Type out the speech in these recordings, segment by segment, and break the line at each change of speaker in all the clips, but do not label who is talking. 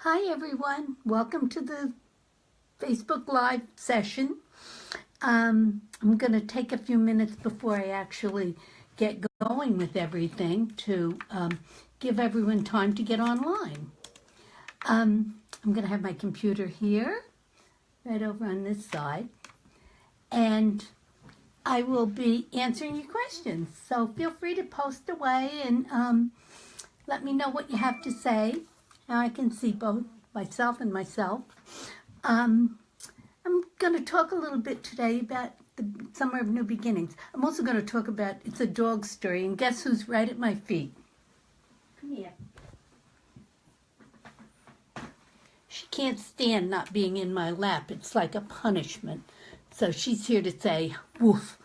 Hi everyone, welcome to the Facebook Live session. I'm going to take a few minutes before I actually get going with everything to give everyone time to get online. I'm going to have my computer here, right over on this side, and I will be answering your questions. So feel free to post away and let me know what you have to say. Now I can see both myself and myself. I'm going to talk a little bit today about the Summer of New Beginnings. I'm also going to talk about It's a Dog Story, and guess who's right at my feet? Come here. She can't stand not being in my lap. It's like a punishment. So she's here to say, woof.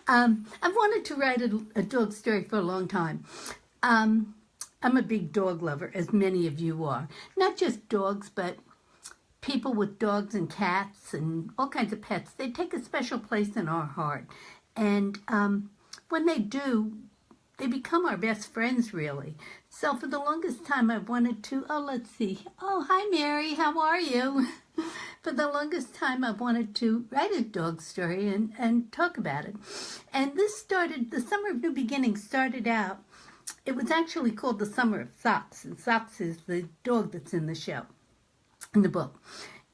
I've wanted to write a dog story for a long time. I'm a big dog lover, as many of you are. Not just dogs, but people with dogs and cats and all kinds of pets. They take a special place in our heart. And when they do, they become our best friends, really. So for the longest time, I've wanted to, let's see. Oh, hi, Mary. How are you? For the longest time, I've wanted to write a dog story and talk about it. And this started, the Summer of New Beginnings started out, it was actually called the Summer of Socks, and Socks is the dog that's in the show, in the book.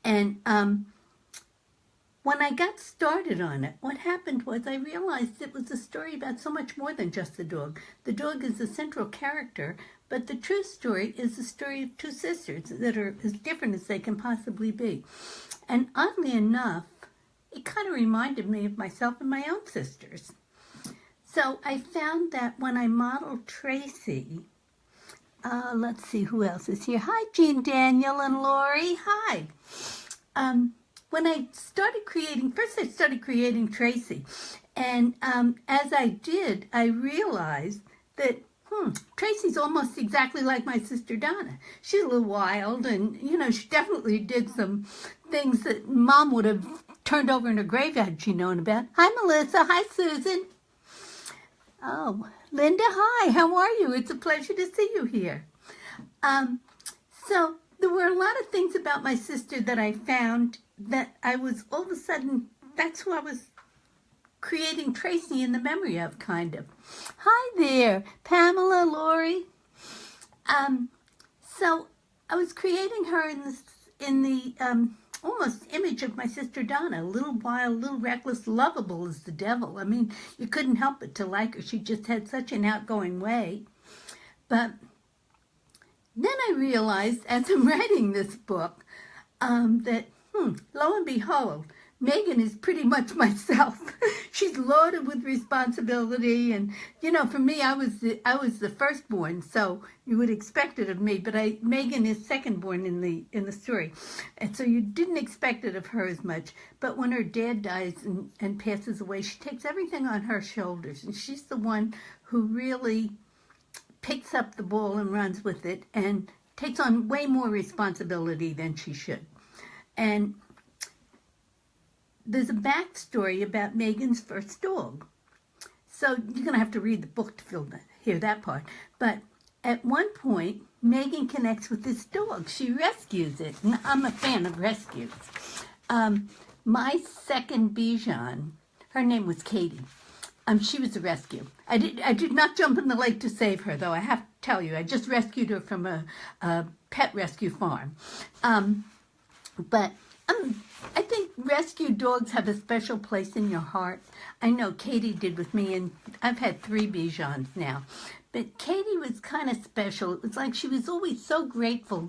And when I got started on it, what happened was I realized it was a story about so much more than just the dog. The dog is the central character, but the true story is the story of two sisters that are as different as they can possibly be. And oddly enough, it kind of reminded me of myself and my own sisters. So I found that when I modeled Tracy, let's see who else is here. Hi, Jean, Daniel, and Lori. Hi. When I started creating, first I started creating Tracy. And as I did, I realized that, Tracy's almost exactly like my sister Donna. She's a little wild and, she definitely did some things that Mom would have turned over in her grave had she known about. Hi, Melissa. Hi, Susan. Oh, Linda, hi, how are you? It's a pleasure to see you here. So there were a lot of things about my sister that I found that I was all of a sudden, that's who I was creating Tracy in the memory of, kind of. Hi there, Pamela, Lori. So I was creating her in the almost image of my sister Donna, a little wild, little reckless, lovable as the devil. I mean, you couldn't help but to like her. She just had such an outgoing way. But then I realized, as I'm writing this book, that, lo and behold, Megan is pretty much myself. She's loaded with responsibility, and for me, I was the firstborn, so you would expect it of me. But Megan is secondborn in the story, and so you didn't expect it of her as much. But when her dad dies and passes away, she takes everything on her shoulders, and she's the one who really picks up the ball and runs with it, and takes on way more responsibility than she should. And there's a backstory about Megan's first dog. So you're going to have to read the book to hear that part. But at one point, Megan connects with this dog. She rescues it. And I'm a fan of rescues. My second Bichon, her name was Katie. She was a rescue. I did not jump in the lake to save her, though, I have to tell you. I just rescued her from a pet rescue farm. But I think rescue dogs have a special place in your heart. I know Katie did with me, and I've had 3 Bichons now. But Katie was kind of special. It was like she was always so grateful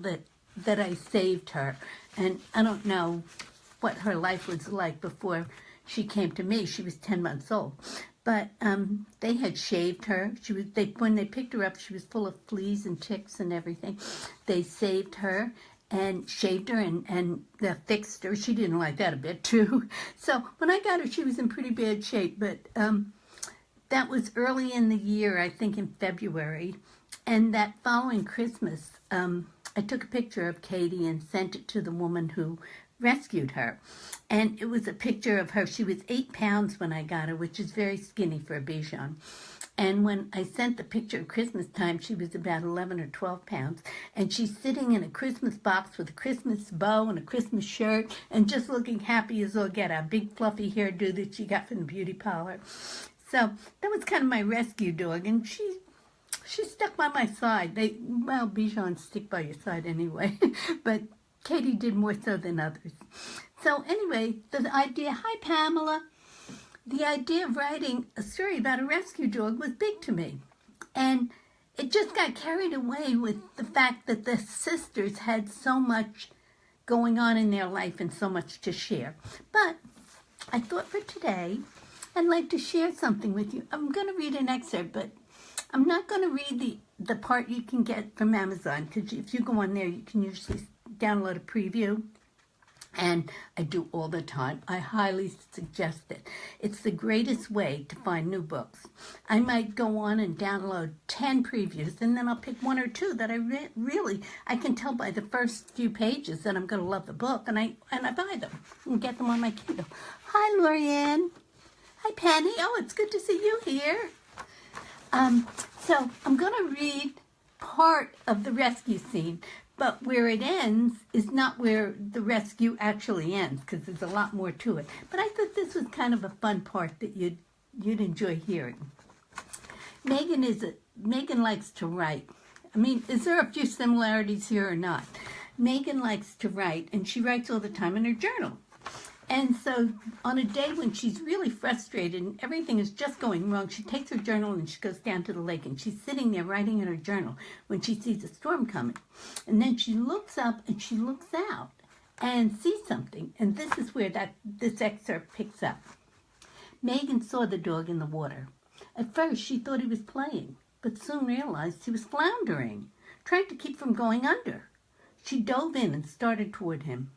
that I saved her. And I don't know what her life was like before she came to me. She was 10 months old. But they had shaved her. When they picked her up, she was full of fleas and ticks and everything. They saved her and shaved her and fixed her. She didn't like that a bit, too. So when I got her, she was in pretty bad shape. But that was early in the year, I think in February. And that following Christmas, I took a picture of Katie and sent it to the woman who rescued her. And it was a picture of her. She was 8 pounds when I got her, which is very skinny for a Bichon. And when I sent the picture at Christmas time, she was about 11 or 12 pounds. And she's sitting in a Christmas box with a Christmas bow and a Christmas shirt and just looking happy as all get out. A big fluffy hairdo that she got from the beauty parlor. So that was kind of my rescue dog. And she stuck by my side. Bichons stick by your side anyway. But Katie did more so than others. So anyway, the idea, hi Pamela. The idea of writing a story about a rescue dog was big to me. And it just got carried away with the fact that the sisters had so much going on in their life and so much to share. But I thought for today, I'd like to share something with you. I'm going to read an excerpt, but I'm not going to read the part you can get from Amazon, because if you go on there, you can usually download a preview. And I do all the time. I highly suggest it. It's the greatest way to find new books. I might go on and download 10 previews, and then I'll pick 1 or 2 that I really, I can tell by the first few pages that I'm going to love the book, and I buy them and get them on my Kindle. Hi, Lorianne. Hi, Penny. Oh, it's good to see you here. So I'm going to read part of the rescue scene. But where it ends is not where the rescue actually ends, because there's a lot more to it. But I thought this was kind of a fun part that you'd enjoy hearing. Megan likes to write. I mean, is there a few similarities here or not? Megan likes to write, and she writes all the time in her journal. And so on a day when she's really frustrated and everything is just going wrong, she takes her journal and she goes down to the lake, and she's sitting there writing in her journal when she sees a storm coming. And then she looks up and she looks out and sees something. And this is where this excerpt picks up. Megan saw the dog in the water. At first she thought he was playing, but soon realized he was floundering, trying to keep from going under. She dove in and started toward him.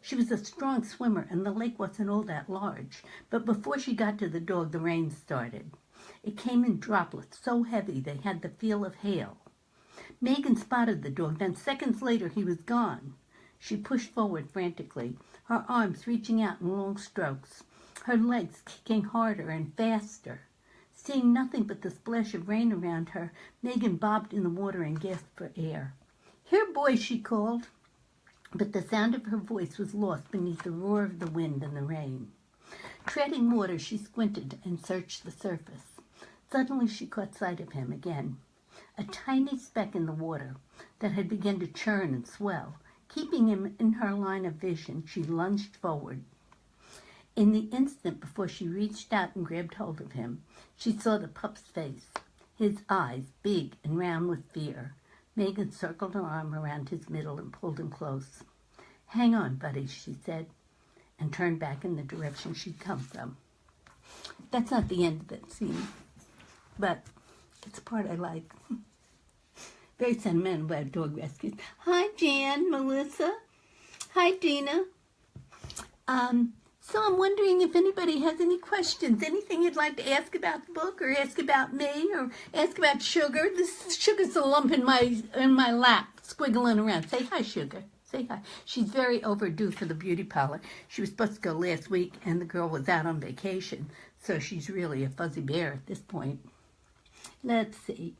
She was a strong swimmer, and the lake wasn't all that large. But before she got to the dog, the rain started. It came in droplets so heavy they had the feel of hail. Megan spotted the dog, then seconds later he was gone. She pushed forward frantically, her arms reaching out in long strokes, her legs kicking harder and faster. Seeing nothing but the splash of rain around her, Megan bobbed in the water and gasped for air. "Here, boy," she called. But the sound of her voice was lost beneath the roar of the wind and the rain. Treading water, she squinted and searched the surface. Suddenly she caught sight of him again, a tiny speck in the water that had begun to churn and swell. Keeping him in her line of vision, she lunged forward. In the instant before she reached out and grabbed hold of him, she saw the pup's face, his eyes big and round with fear. Megan circled her arm around his middle and pulled him close. "Hang on, buddy," she said, and turned back in the direction she'd come from. That's not the end of that scene, but it's a part I like. Very sentimental about dog rescues. Hi, Jan, Melissa. Hi, Dina. So I'm wondering if anybody has any questions, anything you'd like to ask about the book, or ask about me, or ask about Sugar. This Sugar's a lump in my lap, squiggling around. Say hi, Sugar. Say hi. She's very overdue for the beauty parlor. She was supposed to go last week, and the girl was out on vacation, so she's really a fuzzy bear at this point. Let's see.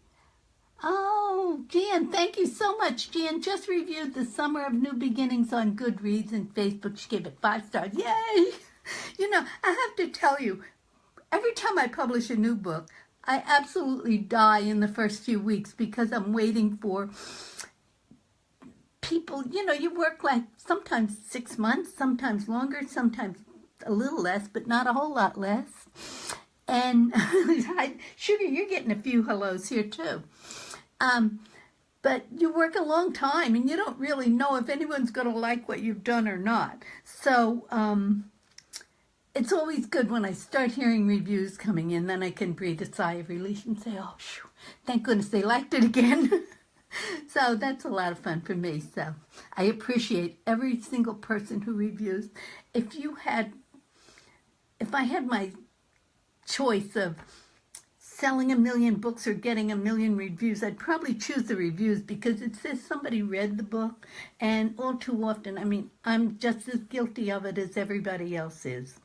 Oh, Jan, thank you so much. Jan just reviewed The Summer of New Beginnings on Goodreads and Facebook. She gave it 5 stars. Yay! You know, I have to tell you, every time I publish a new book, I absolutely die in the first few weeks because I'm waiting for people. You know, you work like sometimes 6 months, sometimes longer, sometimes a little less, but not a whole lot less. And Sugar, you're getting a few hellos here too. But you work a long time and you don't really know if anyone's going to like what you've done or not. So it's always good when I start hearing reviews coming in, then I can breathe a sigh of relief and say, oh, thank goodness they liked it again. So that's a lot of fun for me. So I appreciate every single person who reviews. If I had my choice of selling 1,000,000 books or getting 1,000,000 reviews, I'd probably choose the reviews because it says somebody read the book. And all too often, I mean, I'm just as guilty of it as everybody else is.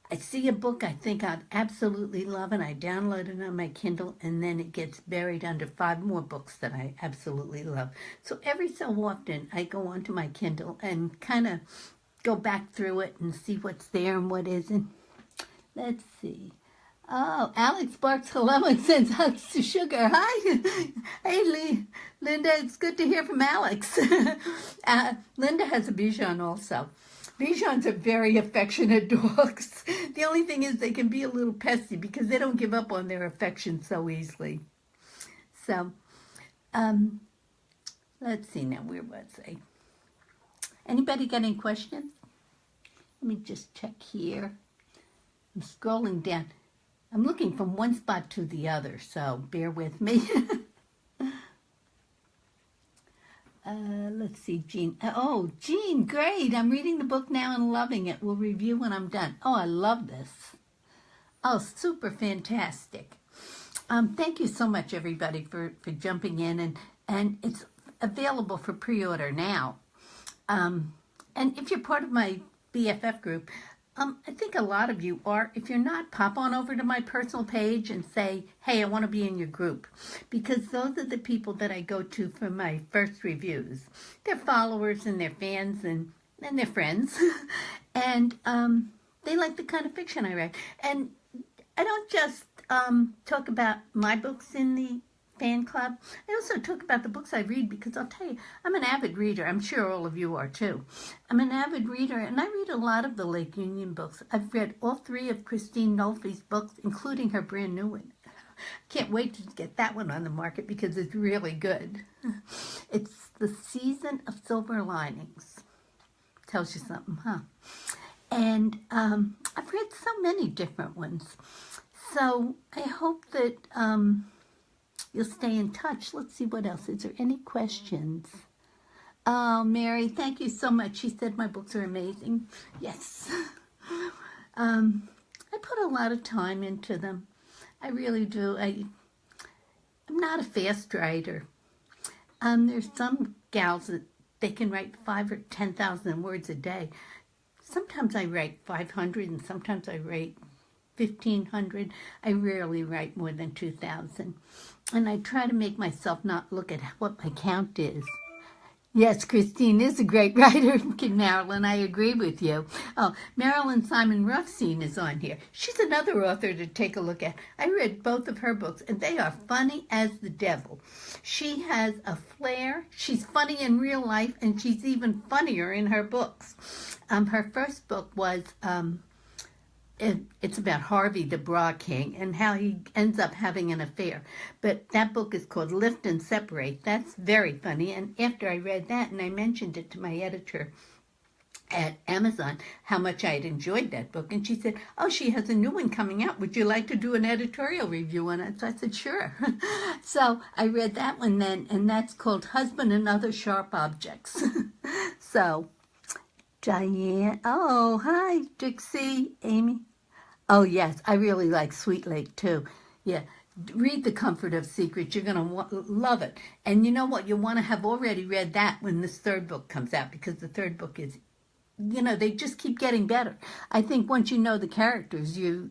I see a book I think I'd absolutely love, and I download it on my Kindle, and then it gets buried under 5 more books that I absolutely love. So every so often, I go onto my Kindle and kind of go back through it and see what's there and what isn't. Let's see. Oh, Alex barks hello and sends hugs to Sugar. Hi. Hey, Linda, it's good to hear from Alex. Linda has a Bichon also. Bichons are very affectionate dogs. The only thing is they can be a little pesky because they don't give up on their affection so easily. So, let's see now, where was I? Anybody got any questions? Let me just check here. I'm scrolling down. I'm looking from one spot to the other, so bear with me. Let's see, Jean. Oh, Jean, great. I'm reading the book now and loving it. We'll review when I'm done. Oh, I love this. Oh, super fantastic. Thank you so much, everybody, for jumping in. And it's available for pre-order now. And if you're part of my BFF group, I think a lot of you are. If you're not, pop on over to my personal page and say, hey, I want to be in your group. Because those are the people that I go to for my first reviews. They're followers and they're fans and they're friends. And they like the kind of fiction I write. And I don't just talk about my books in the fan club. I also talk about the books I read because I'll tell you, I'm an avid reader. I'm sure all of you are too. I'm an avid reader and I read a lot of the Lake Union books. I've read all 3 of Christine Nolfi's books, including her brand new one. Can't wait to get that one on the market because it's really good. It's The Season of Silver Linings. Tells you something, huh? And I've read so many different ones. So I hope that you'll stay in touch. Let's see what else. Is there any questions? Oh, Mary, thank you so much. She said my books are amazing. Yes. I put a lot of time into them. I really do. I'm not a fast writer. There's some gals that they can write 5,000 or 10,000 words a day. Sometimes I write 500 and sometimes I write 1,500. I rarely write more than 2,000. And I try to make myself not look at what my count is. Yes, Christine is a great writer, Marilyn. I agree with you. Oh, Marilyn Simon Ruffstein is on here. She's another author to take a look at. I read both of her books, and they are funny as the devil. She has a flair. She's funny in real life, and she's even funnier in her books. Her first book was... it's about Harvey the Bra King and how he ends up having an affair. But that book is called Lift and Separate. That's very funny. And after I read that and I mentioned it to my editor at Amazon, how much I had enjoyed that book. And she said, oh, she has a new one coming out. Would you like to do an editorial review on it? So I said, sure. So I read that one then, and that's called Husband and Other Sharp Objects. So... Diane, oh, hi, Dixie, Amy. Oh, yes, I really like Sweet Lake, too. Yeah, read The Comfort of Secrets. You're going to love it. And you know what? You'll want to have already read that when this 3rd book comes out, because the 3rd book is, you know, they just keep getting better. I think once you know the characters, you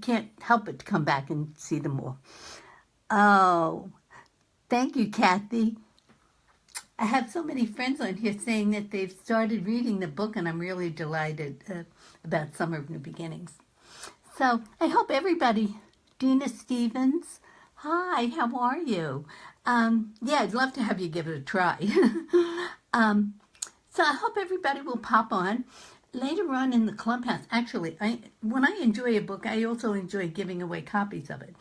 can't help but to come back and see them more. Oh, thank you, Kathy. I have so many friends on here saying that they've started reading the book, and I'm really delighted about Summer of New Beginnings. So I hope everybody, Dina Stevens, hi, how are you? Yeah, I'd love to have you give it a try. So I hope everybody will pop on. Later on in the clubhouse, actually, when I enjoy a book, I also enjoy giving away copies of it.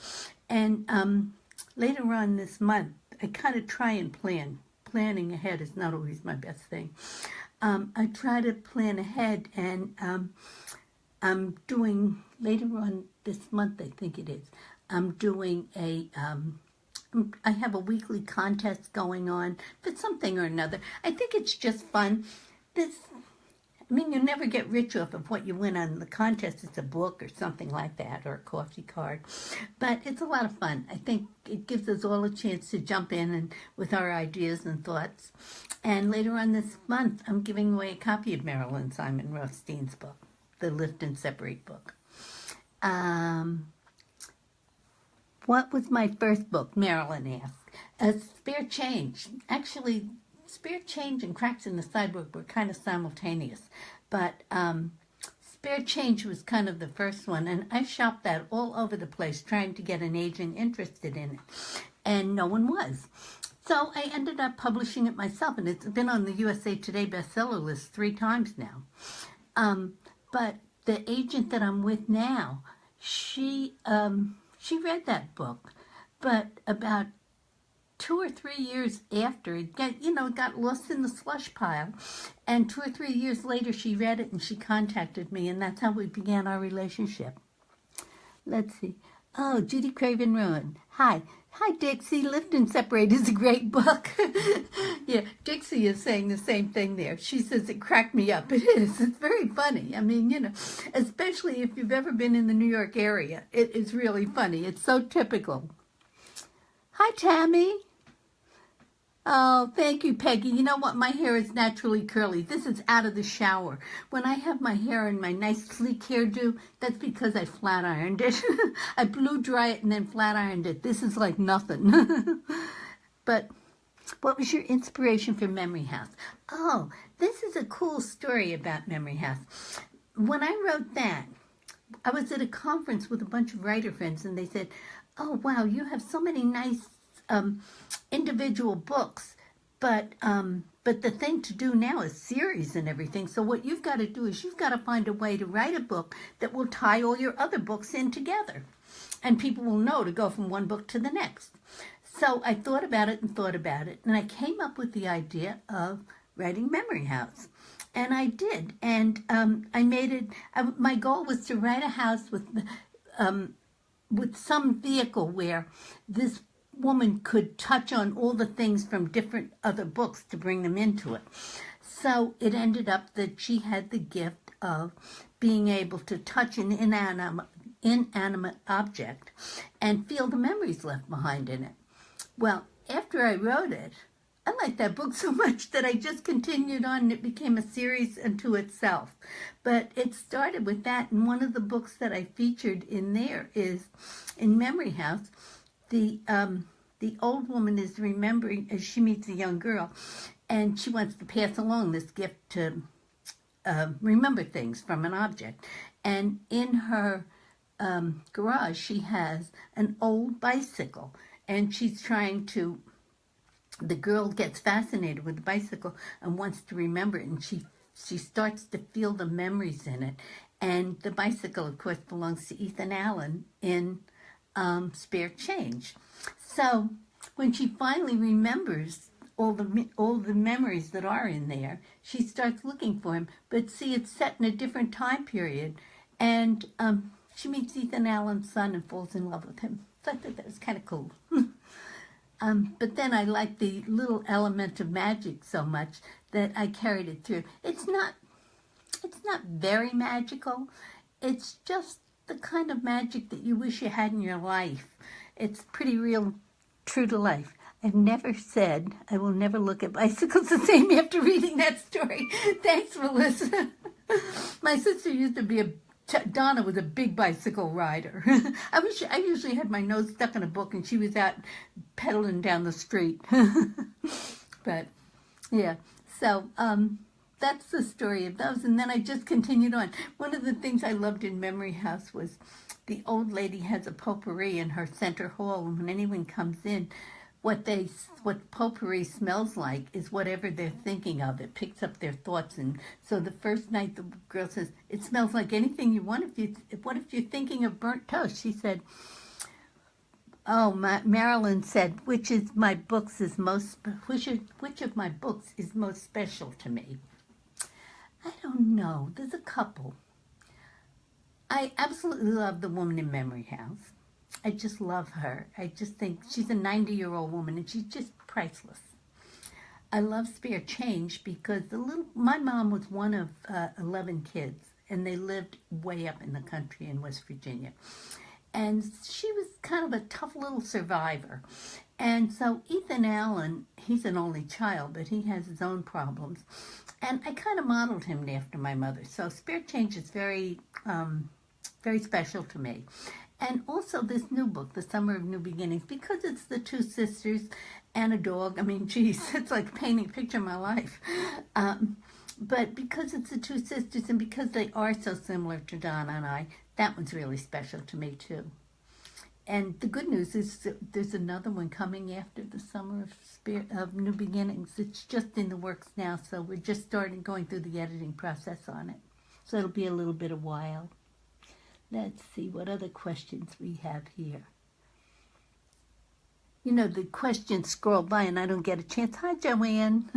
And later on this month, I kind of try and plan. Planning ahead is not always my best thing. I try to plan ahead, and I'm doing, later on this month, I think it is, I'm doing I have a weekly contest going on for something or another. I think it's just fun. I mean, you never get rich off of what you win on the contest. It's a book or something like that, or a coffee card. But it's a lot of fun. I think it gives us all a chance to jump in and with our ideas and thoughts. And later on this month, I'm giving away a copy of Marilyn Simon Rothstein's book, the Lift and Separate book. What was my first book? Marilyn asked. Spare Change. Actually, Spare Change and Cracks in the Sidewalk were kind of simultaneous. But Spare Change was kind of the first one. And I shopped that all over the place trying to get an agent interested in it. And no one was. So I ended up publishing it myself. And it's been on the USA Today bestseller list 3 times now. But the agent that I'm with now, she read that book, but about 2 or 3 years after, it got lost in the slush pile, and 2 or 3 years later she read it and she contacted me, and that's how we began our relationship. Let's see. Oh, Judy Craven Rowan. Hi, Dixie. Lift and Separate is a great book. Yeah, Dixie is saying the same thing there. She says it cracked me up. It is. It's very funny. I mean, especially if you've ever been in the New York area, it is really funny. It's so typical. Hi, Tammy. Oh, thank you, Peggy. You know what? My hair is naturally curly. This is out of the shower. When I have my hair in my nice sleek hairdo, that's because I flat ironed it. I blew dry it and then flat ironed it. This is like nothing. But what was your inspiration for Memory House? Oh, this is a cool story about Memory House. When I wrote that, I was at a conference with a bunch of writer friends, and they said, oh, wow, you have so many nice individual books, but the thing to do now is series and everything. So what you've got to do is you've got to find a way to write a book that will tie all your other books in together, and people will know to go from one book to the next. So I thought about it, and I came up with the idea of writing Memory House. And I did, and I made it. My goal was to write a house with some vehicle where this woman could touch on all the things from different other books to bring them into it. So it ended up that she had the gift of being able to touch an inanimate object and feel the memories left behind in it. Well, after I wrote it, I liked that book so much that I just continued on, and it became a series unto itself. But it started with that, and one of the books that I featured in there is, in Memory House, the old woman is remembering as she meets a young girl, and she wants to pass along this gift to remember things from an object. And in her garage, she has an old bicycle, and she's trying to, the girl gets fascinated with the bicycle and wants to remember it, and she starts to feel the memories in it. And the bicycle, of course, belongs to Ethan Allen in Spare Change. So when she finally remembers all the memories that are in there, she starts looking for him. But see, it's set in a different time period, and she meets Ethan Allen's son and falls in love with him. So I thought that was kind of cool. But then I liked the little element of magic so much that I carried it through. It's not very magical. It's just the kind of magic that you wish you had in your life. It's pretty real, true to life. I've never said I will never look at bicycles the same after reading that story. Thanks, Melissa. My sister used to be Donna was a big bicycle rider. I usually had my nose stuck in a book, and she was out pedaling down the street. But yeah, so that's the story of those. And then I just continued on. One of the things I loved in Memory House was the old lady has a potpourri in her center hall, and when anyone comes in, what potpourri smells like is whatever they're thinking of. It picks up their thoughts. And so the first night the girl says, it smells like anything you want. What if you're thinking of burnt toast? She said, Marilyn said, which of my books is most special to me? I don't know. There's a couple. I absolutely love the woman in Memory House. I just love her. I just think she's a 90-year-old woman, and she's just priceless. I love Spare Change because my mom was one of 11 kids, and they lived way up in the country in West Virginia. And she was kind of a tough little survivor. And so Ethan Allen, he's an only child, but he has his own problems. And I kind of modeled him after my mother. So Spare Change is very, very special to me. And also this new book, The Summer of New Beginnings, because it's the two sisters and a dog. I mean, geez, it's like painting a picture of my life. But because it's the two sisters and because they are so similar to Donna and I, that one's really special to me too. And the good news is that there's another one coming after The Summer of New Beginnings. It's just in the works now, so we're just going through the editing process on it. So it'll be a little bit of a while. Let's see what other questions we have here. You know, the questions scroll by and I don't get a chance. Hi, Joanne.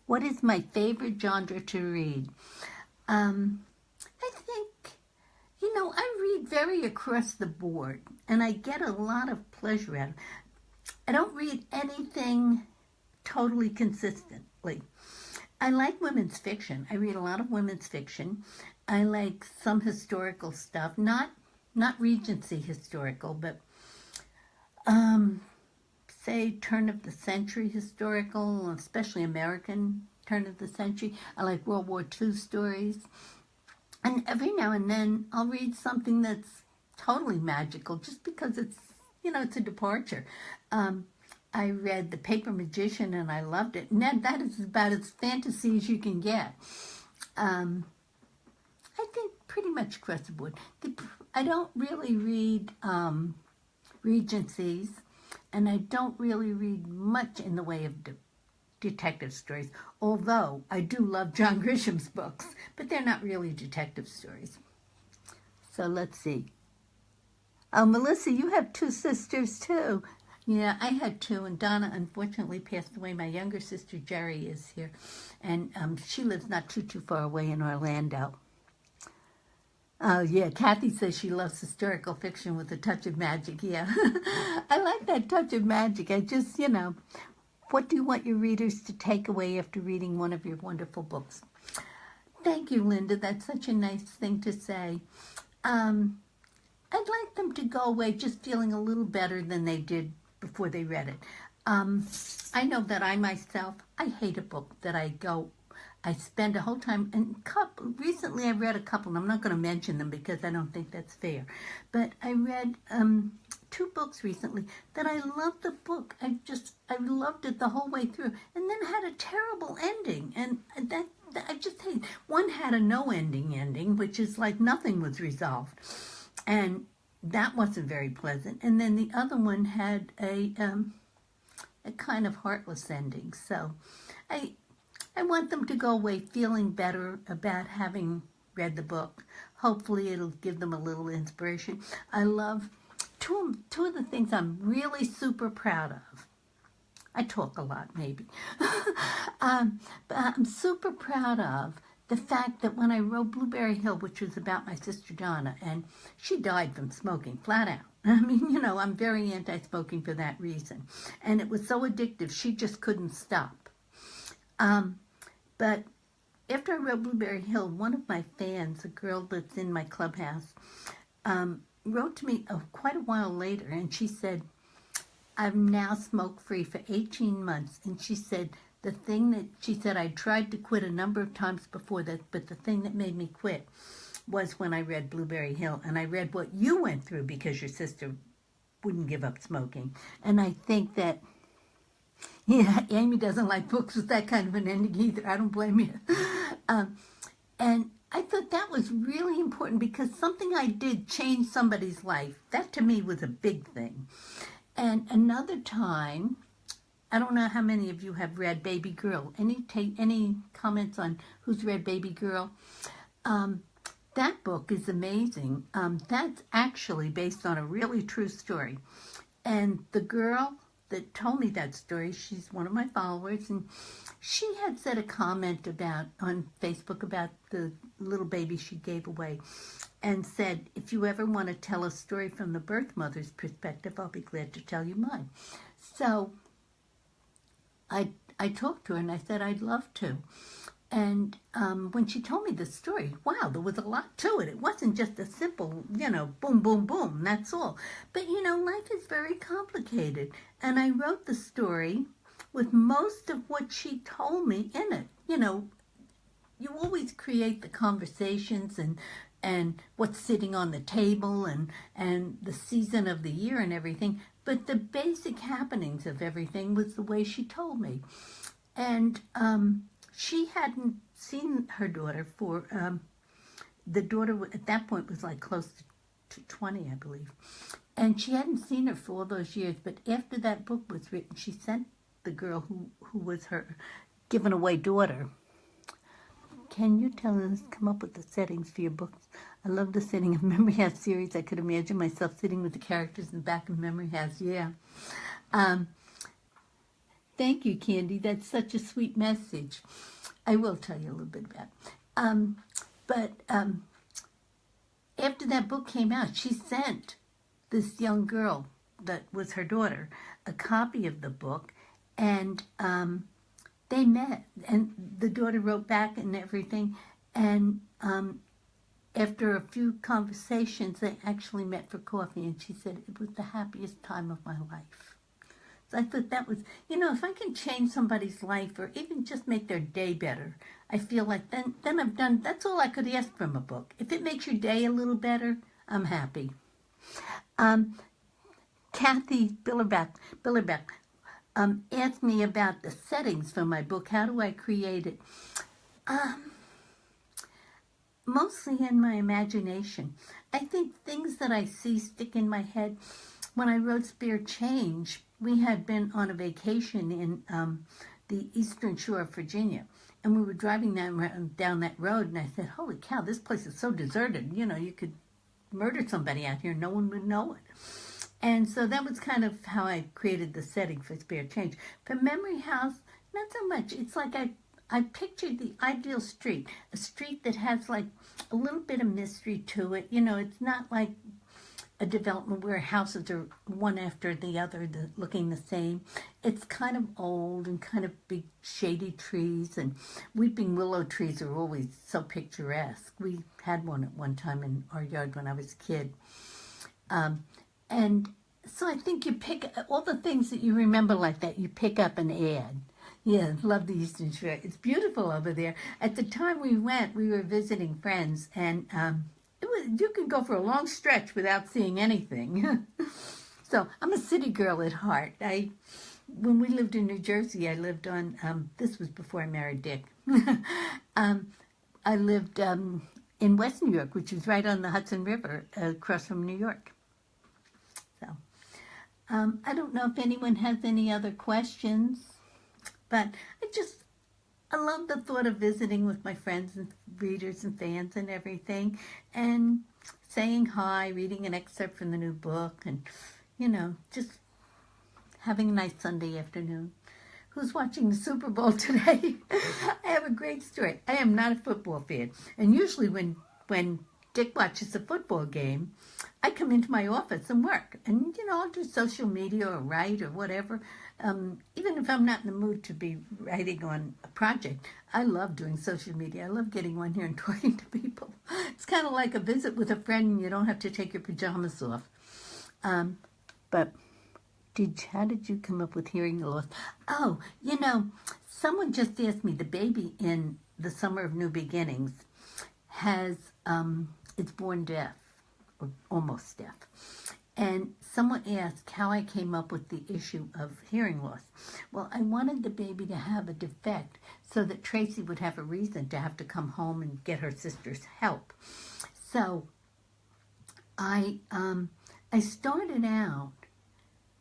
What is my favorite genre to read? I think, you know, I read very across the board, and I get a lot of pleasure out of it. I don't read anything totally consistently. I like women's fiction. I read a lot of women's fiction. I like some historical stuff, not Regency historical, but say turn of the century historical, especially American turn of the century. I like World War II stories. And every now and then I'll read something that's totally magical just because it's, you know, it's a departure. I read The Paper Magician and I loved it. And that is about as fantasy as you can get. I think pretty much across the board. I don't really read Regencies, and I don't really read much in the way of detective stories, although I do love John Grisham's books, but they're not really detective stories. So let's see. Oh, Melissa, you have two sisters too. Yeah, I had two, and Donna unfortunately passed away. My younger sister, Jerry, is here, and she lives not too far away in Orlando. Oh, yeah, Kathy says she loves historical fiction with a touch of magic. Yeah, I like that touch of magic. I just, you know, what do you want your readers to take away after reading one of your wonderful books? Thank you, Linda. That's such a nice thing to say. I'd like them to go away just feeling a little better than they did before they read it. I know that I myself, I hate a book that I spend a whole time, and recently I read a couple, and I'm not going to mention them because I don't think that's fair, but I read two books recently that I loved the book. I loved it the whole way through, and then had a terrible ending, and that I just hate. One had a no-ending ending, which is like nothing was resolved, and that wasn't very pleasant, and then the other one had a kind of heartless ending, so I want them to go away feeling better about having read the book. Hopefully it'll give them a little inspiration. I love two of the things I'm really super proud of. I talk a lot, maybe. But I'm super proud of the fact that when I wrote Blueberry Hill, which was about my sister Donna, and she died from smoking, flat out. I mean, you know, I'm very anti-smoking for that reason. And it was so addictive, she just couldn't stop. But after I wrote Blueberry Hill, one of my fans, a girl that's in my clubhouse, wrote to me quite a while later, and she said, I'm now smoke-free for 18 months. And she said, I tried to quit a number of times before that, but the thing that made me quit was when I read Blueberry Hill, and I read what you went through because your sister wouldn't give up smoking. And I think that, yeah, Amy doesn't like books with that kind of an ending either. I don't blame you. And I thought that was really important because something I did changed somebody's life. That to me was a big thing. And another time, I don't know how many of you have read Baby Girl. Any comments on who's read Baby Girl? That book is amazing. That's actually based on a really true story. And the girl that told me that story, she's one of my followers, and she had said a comment on Facebook about the little baby she gave away, and said, if you ever want to tell a story from the birth mother's perspective, I'll be glad to tell you mine. So I talked to her and I said I'd love to. And when she told me the story, wow, there was a lot to it. It wasn't just a simple, boom, boom, boom, that's all. But, life is very complicated. And I wrote the story with most of what she told me in it. You always create the conversations and what's sitting on the table and the season of the year and everything. But the basic happenings of everything was the way she told me. And she hadn't seen her daughter for, the daughter at that point was like close to 20, I believe. And she hadn't seen her for all those years. But after that book was written, she sent the girl who was her given away daughter. Can you come up with the settings for your books? I love the setting of Memory House series. I could imagine myself sitting with the characters in the back of Memory House. Yeah. Thank you, Candy. That's such a sweet message. I will tell you a little bit about it. But after that book came out, she sent this young girl that was her daughter a copy of the book, and they met, and the daughter wrote back and everything, and after a few conversations, they actually met for coffee, and she said, it was the happiest time of my life. So I thought that was, if I can change somebody's life or even just make their day better, I feel like then I've done, that's all I could ask from a book. If it makes your day a little better, I'm happy. Kathy Billerbeck asked me about the settings for my book. How do I create it? Mostly in my imagination. I think things that I see stick in my head. When I wrote Spare Change, we had been on a vacation in the eastern shore of Virginia, and we were driving down that road, and I said, holy cow, this place is so deserted. You could murder somebody out here, no one would know it. And so that was kind of how I created the setting for Spare Change. For Memory House, not so much. It's like I pictured the ideal street, a street that has like a little bit of mystery to it. It's not like a development where houses are one after the other looking the same. It's kind of old and kind of big shady trees, and weeping willow trees are always so picturesque. We had one at one time in our yard when I was a kid. And so I think you pick all the things that you remember like that, you pick up and add. Yeah, love the Eastern Shore. It's beautiful over there. At the time we went, we were visiting friends, and you could go for a long stretch without seeing anything. So I'm a city girl at heart. When we lived in New Jersey, I lived on, this was before I married Dick. I lived in West New York, which is right on the Hudson River, across from New York. So I don't know if anyone has any other questions, but I love the thought of visiting with my friends and readers and fans and everything, and saying hi, reading an excerpt from the new book, and, just having a nice Sunday afternoon. Who's watching the Super Bowl today? I have a great story. I am not a football fan, and usually when Dick watches a football game, I come into my office and work, and, I'll do social media or write or whatever. Even if I'm not in the mood to be writing on a project, I love doing social media. I love getting on here and talking to people. It's kind of like a visit with a friend, and you don't have to take your pajamas off. But how did you come up with hearing loss? Oh, someone just asked me, the baby in The Summer of New Beginnings it's born deaf, or almost deaf. And someone asked how I came up with the issue of hearing loss. Well, I wanted the baby to have a defect so that Tracy would have a reason to have to come home and get her sister's help. So I started out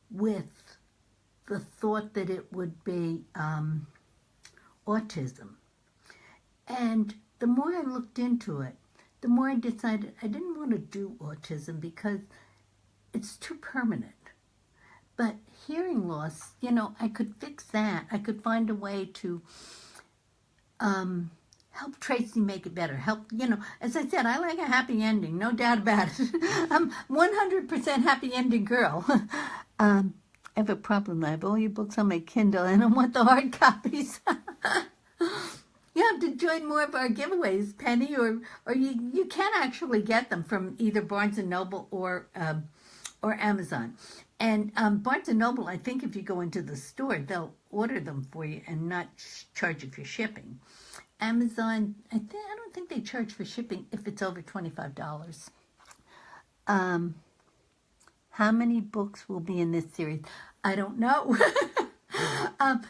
with the thought that it would be autism. And the more I looked into it, the more I decided I didn't want to do autism because it's too permanent. But hearing loss, I could fix that. I could find a way to help Tracy make it better. As I said, I like a happy ending, no doubt about it. I'm 100% happy ending girl. I have a problem. I have all your books on my Kindle, and I want the hard copies. You have to join more of our giveaways, Penny, or you can actually get them from either Barnes and Noble or Amazon. And Barnes and Noble, I think if you go into the store, they'll order them for you and not charge you for shipping. Amazon, I don't think they charge for shipping if it's over $25. How many books will be in this series? I don't know.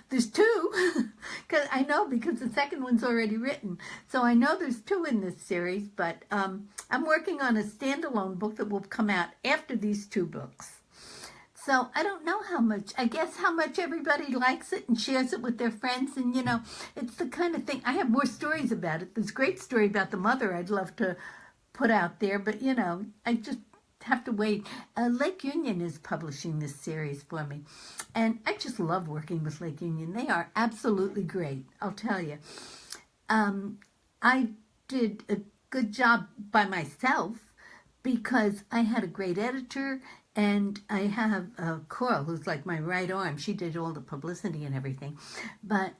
There's two, because I know because the second one's already written. So I know there's two in this series, but I'm working on a standalone book that will come out after these two books. So I don't know how much, I guess how much everybody likes it and shares it with their friends. And, you know, it's the kind of thing, I have more stories about it. There's a great story about the mother I'd love to put out there, but, you know, I just have to wait. Lake Union is publishing this series for me. And I just love working with Lake Union. They are absolutely great, I'll tell you. I did a good job by myself because I had a great editor, and I have Coral, who's like my right arm. She did all the publicity and everything. But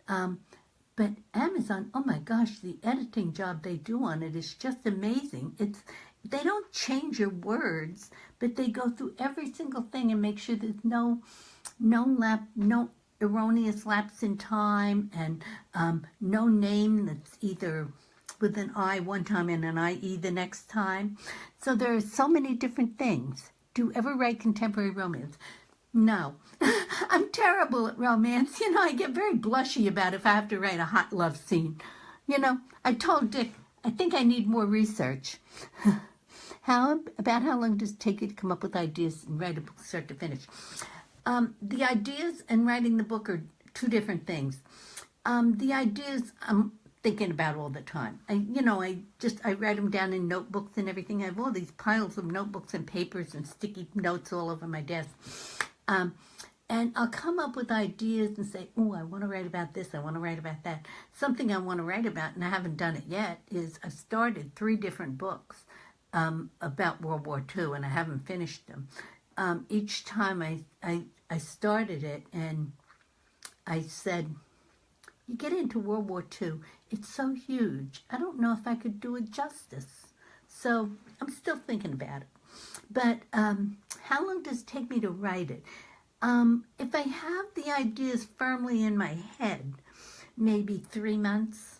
Amazon, oh my gosh, the editing job they do on it is just amazing. They don't change your words, but they go through every single thing and make sure there's no erroneous lapse in time, and no name that's either with an I one time and an IE the next time. So there are so many different things. Do you ever write contemporary romance? No. I'm terrible at romance. You know, I get very blushy about if I have to write a hot love scene. You know, I told Dick, I think I need more research. How long does it take you to come up with ideas and write a book start to finish? The ideas and writing the book are two different things. The ideas I'm thinking about all the time. I write them down in notebooks and everything. I have all these piles of notebooks and papers and sticky notes all over my desk. And I'll come up with ideas and say, oh, I want to write about this, I want to write about that. Something I want to write about, and I haven't done it yet, is I've started 3 different books about World War II, and I haven't finished them. Each time I started it, and I said, you get into World War II, it's so huge. I don't know if I could do it justice. So I'm still thinking about it. But how long does it take me to write it? If I have the ideas firmly in my head, maybe 3 months.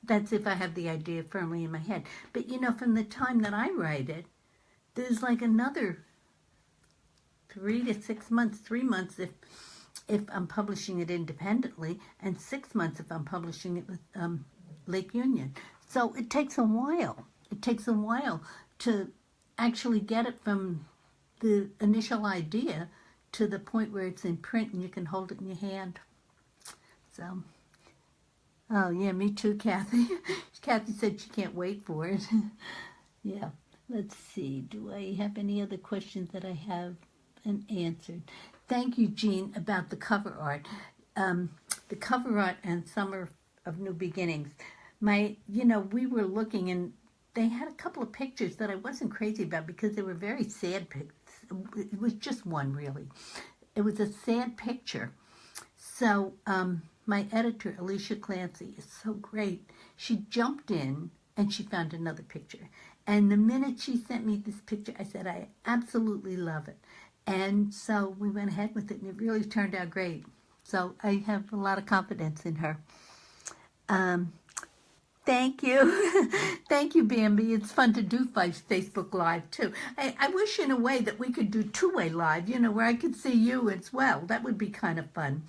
That's if I have the idea firmly in my head. But you know, from the time that I write it, there's like another 3 to 6 months, 3 months if I'm publishing it independently, and 6 months if I'm publishing it with Lake Union. So it takes a while. It takes a while to actually get it from the initial idea to the point where it's in print and you can hold it in your hand. So, oh yeah, me too, Kathy. Kathy said she can't wait for it. Yeah, let's see. Do I have any other questions that I haven't answered? Thank you, Jean, about the cover art. The cover art and Summer of New Beginnings. We were looking, and they had a couple of pictures that I wasn't crazy about because they were very sad pictures. It was just one, really. It was a sad picture. So my editor, Alicia Clancy, is so great. She jumped in and she found another picture. And the minute she sent me this picture, I said, I absolutely love it. And so we went ahead with it, and it really turned out great. So I have a lot of confidence in her. Thank you. Thank you, Bambi. It's fun to do Facebook Live, too. I wish in a way that we could do 2-way live, where I could see you as well. That would be kind of fun.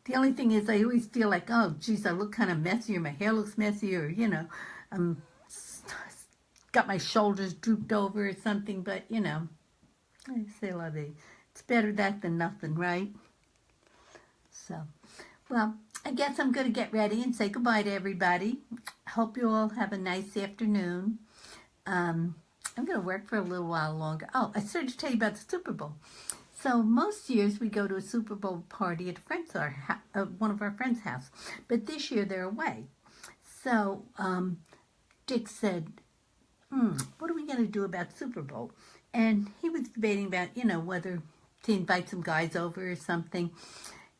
The only thing is I always feel like, oh, geez, I look kind of messy, or my hair looks messy, or, I'm got my shoulders drooped over or something, but, I say la vie. It's better that than nothing, right? So, well, I guess I'm going to get ready and say goodbye to everybody. Hope you all have a nice afternoon. I'm going to work for a little while longer. Oh, I started to tell you about the Super Bowl. So most years we go to a Super Bowl party at one of our friends' house. But this year they're away. So Dick said, what are we going to do about Super Bowl? And he was debating about, whether to invite some guys over or something.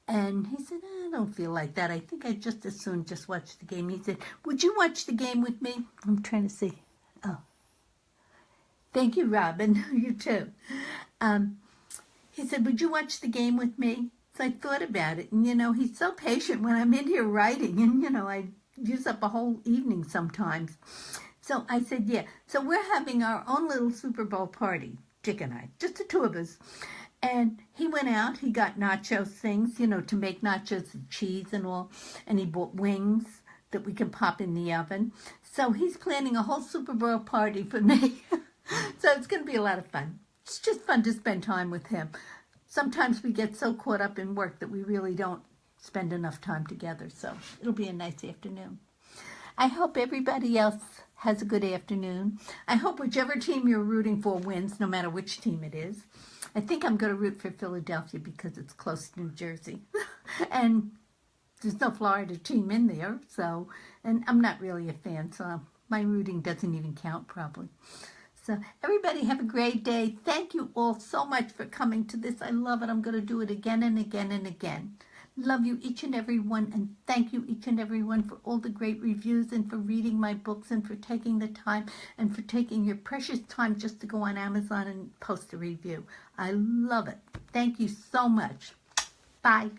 And he said, I don't feel like that. I think I'd just as soon just watch the game. He said, would you watch the game with me? I'm trying to see. Oh. Thank you, Robin. You too. He said, would you watch the game with me? So I thought about it. And, he's so patient when I'm in here writing. And, I use up a whole evening sometimes. So I said, yeah. So we're having our own little Super Bowl party, Dick and I, just the two of us. And he went out, he got nacho things, to make nachos and cheese and all. And he bought wings that we can pop in the oven. So he's planning a whole Super Bowl party for me. So it's going to be a lot of fun. It's just fun to spend time with him. Sometimes we get so caught up in work that we really don't spend enough time together. So it'll be a nice afternoon. I hope everybody else has a good afternoon. I hope whichever team you're rooting for wins, no matter which team it is. I think I'm going to root for Philadelphia because it's close to New Jersey. And there's no Florida team in there. So, and I'm not really a fan, so my rooting doesn't even count probably. So everybody have a great day. Thank you all so much for coming to this. I love it. I'm going to do it again and again and again. Love you each and every one, and thank you each and every one for all the great reviews and for reading my books and for taking the time and for taking your precious time just to go on Amazon and post a review. I love it. Thank you so much. Bye.